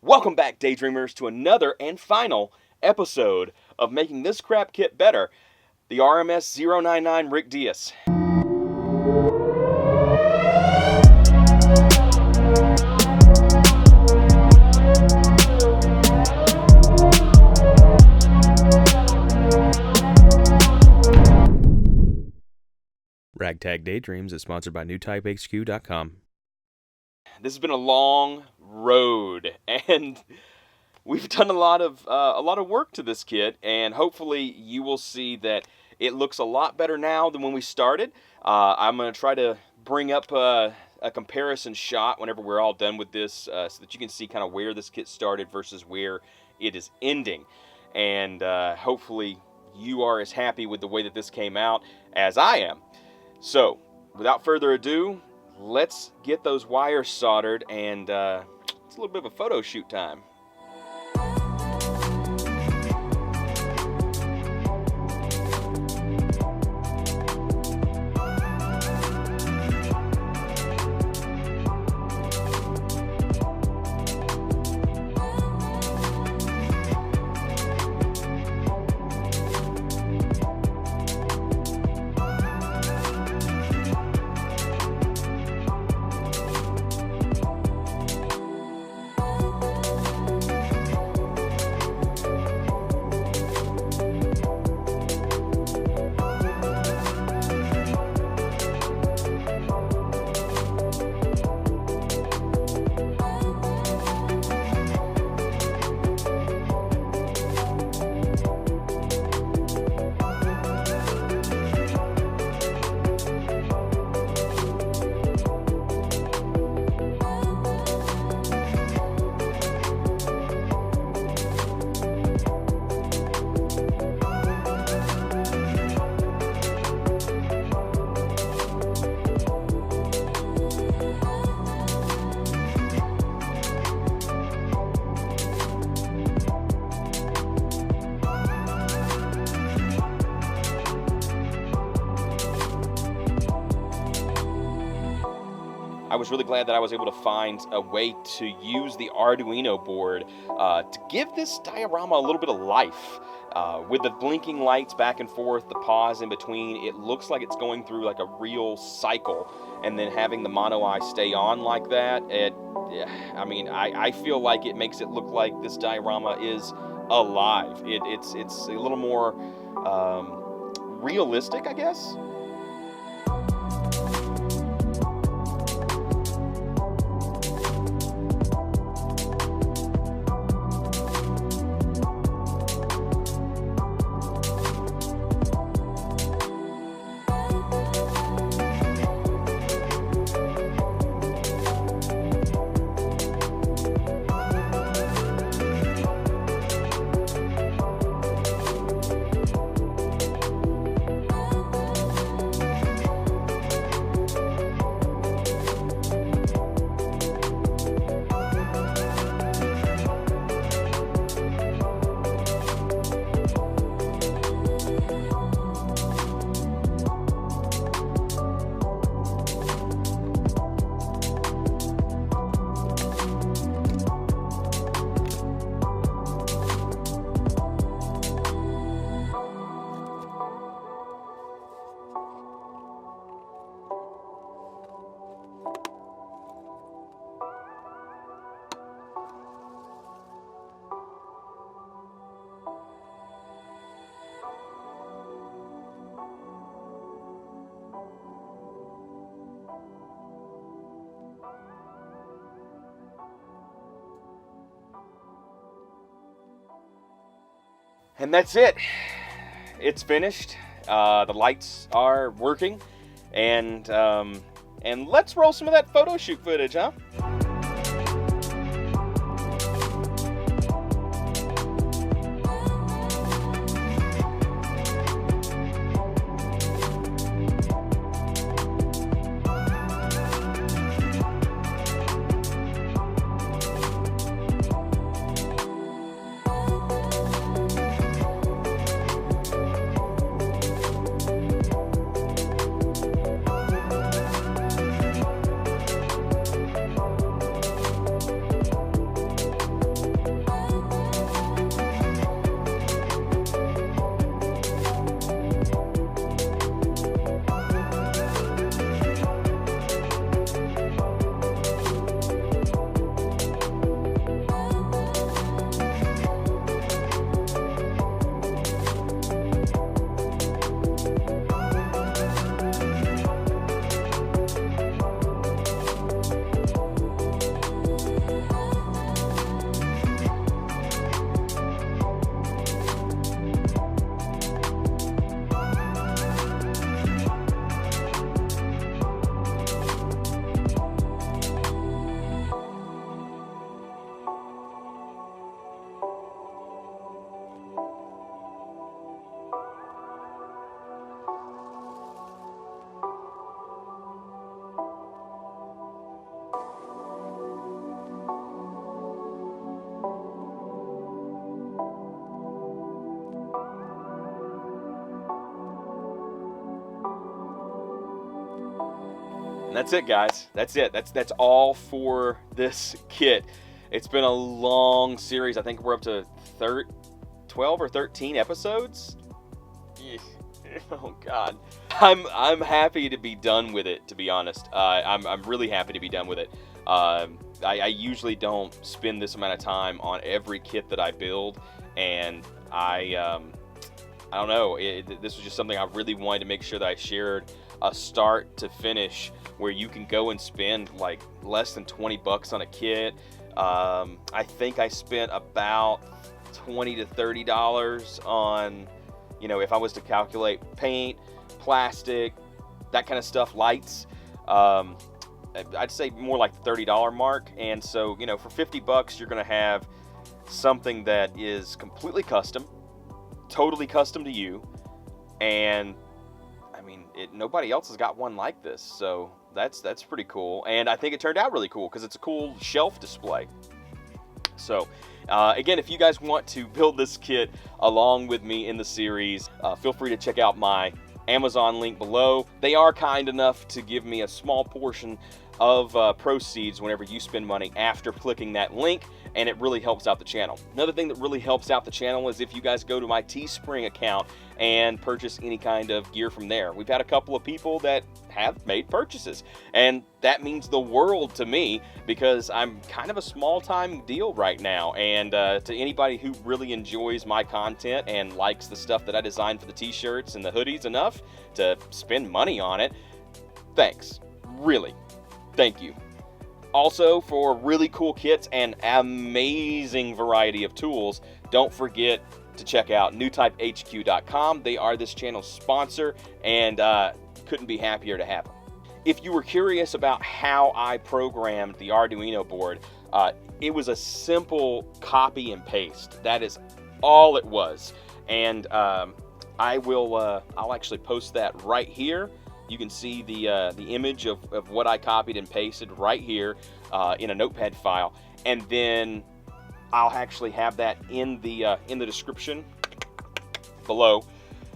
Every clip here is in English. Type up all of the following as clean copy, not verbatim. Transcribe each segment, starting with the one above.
Welcome back, Daydreamers, to another and final episode of Making This Crap Kit Better, the RMS-099 Rick Diaz. Ragtag Daydreams is sponsored by NewTypeHQ.com. This has been a long road, and we've done a lot of work to this kit, and hopefully you will see that it looks a lot better now than when we started. I'm going to try to bring up a comparison shot whenever we're all done with this, so that you can see kind of where this kit started versus where it is ending. And hopefully you are as happy with the way that this came out as I am. So, without further ado, let's get those wires soldered, and it's a little bit of a photo shoot time. I was really glad that I was able to find a way to use the Arduino board to give this diorama a little bit of life. With the blinking lights back and forth, the pause in between, it looks like it's going through like a real cycle. And then having the mono eye stay on like that, I feel like it makes it look like this diorama is alive. It's a little more realistic, I guess. And that's it. It's finished. The lights are working, and let's roll some of that photo shoot footage, huh? And that's it, guys. That's it. That's all for this kit. It's been a long series. I think we're up to 12 or 13 episodes. Oh God, I'm happy to be done with it. To be honest, I'm really happy to be done with it. I usually don't spend this amount of time on every kit that I build, and I don't know. This was just something I really wanted to make sure that I shared a start to finish, where you can go and spend like less than $20 on a kit. I think I spent about $20 to $30 on, you know, if I was to calculate paint, plastic, that kind of stuff, lights. I'd say more like the $30 mark. And so, you know, for $50, you're going to have something that is completely custom, totally custom to you. And I mean, nobody else has got one like this. So that's pretty cool. And I think it turned out really cool because it's a cool shelf display. So again, if you guys want to build this kit along with me in the series, feel free to check out my Amazon link below. They are kind enough to give me a small portion of proceeds whenever you spend money after clicking that link, and it really helps out the channel. Another thing that really helps out the channel is if you guys go to my Teespring account and purchase any kind of gear from there. We've had a couple of people that have made purchases, and that means the world to me because I'm kind of a small-time deal right now. And to anybody who really enjoys my content and likes the stuff that I designed for the t-shirts and the hoodies enough to spend money on it, thanks. Really, thank you. Also, for really cool kits and amazing variety of tools, don't forget to check out newtypehq.com. They are this channel's sponsor, and couldn't be happier to have them. If you were curious about how I programmed the Arduino board, it was a simple copy and paste. That is all it was. And I'll actually post that right here. You can see the image of what I copied and pasted right here in a notepad file, and then I'll actually have that in the description below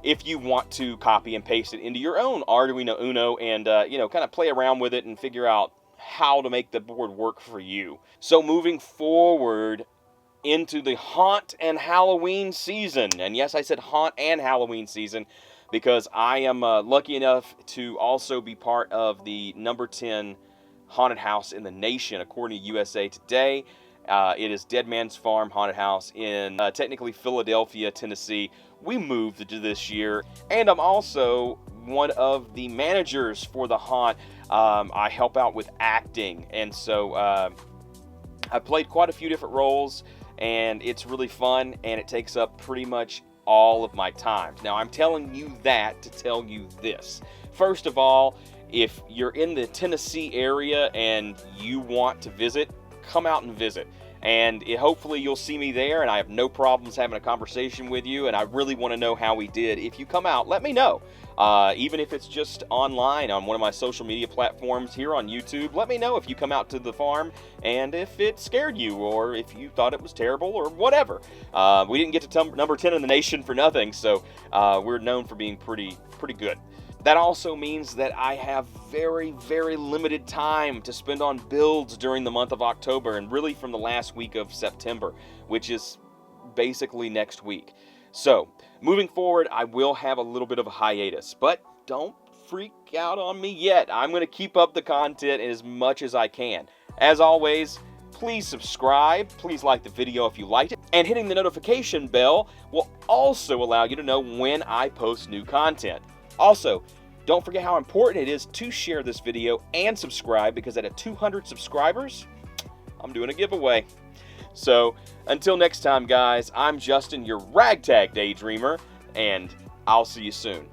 if you want to copy and paste it into your own Arduino Uno and you know, kind of play around with it and figure out how to make the board work for you. So moving forward into the haunt and Halloween season, and yes, I said haunt and Halloween season, because I am lucky enough to also be part of the number 10 haunted house in the nation, according to USA Today. It is Dead Man's Farm Haunted House in technically Philadelphia, Tennessee. We moved to this year, and I'm also one of the managers for the haunt. I help out with acting, and so I played quite a few different roles, and it's really fun, and it takes up pretty much all of my time. Now, I'm telling you that to tell you this. First of all, if you're in the Tennessee area and you want to visit, come out and visit. And hopefully you'll see me there, and I have no problems having a conversation with you, and I really want to know how we did. If you come out, let me know. Even if it's just online on one of my social media platforms here on YouTube, let me know if you come out to the farm and if it scared you or if you thought it was terrible or whatever. We didn't get to number 10 in the nation for nothing, so we're known for being pretty good. That also means that I have very, very limited time to spend on builds during the month of October, and really from the last week of September, which is basically next week. So, moving forward, I will have a little bit of a hiatus, but don't freak out on me yet. I'm going to keep up the content as much as I can. As always, please subscribe, please like the video if you liked it, and hitting the notification bell will also allow you to know when I post new content. Also, don't forget how important it is to share this video and subscribe, because at 200 subscribers, I'm doing a giveaway. So, until next time, guys, I'm Justin, your Ragtag Daydreamer, and I'll see you soon.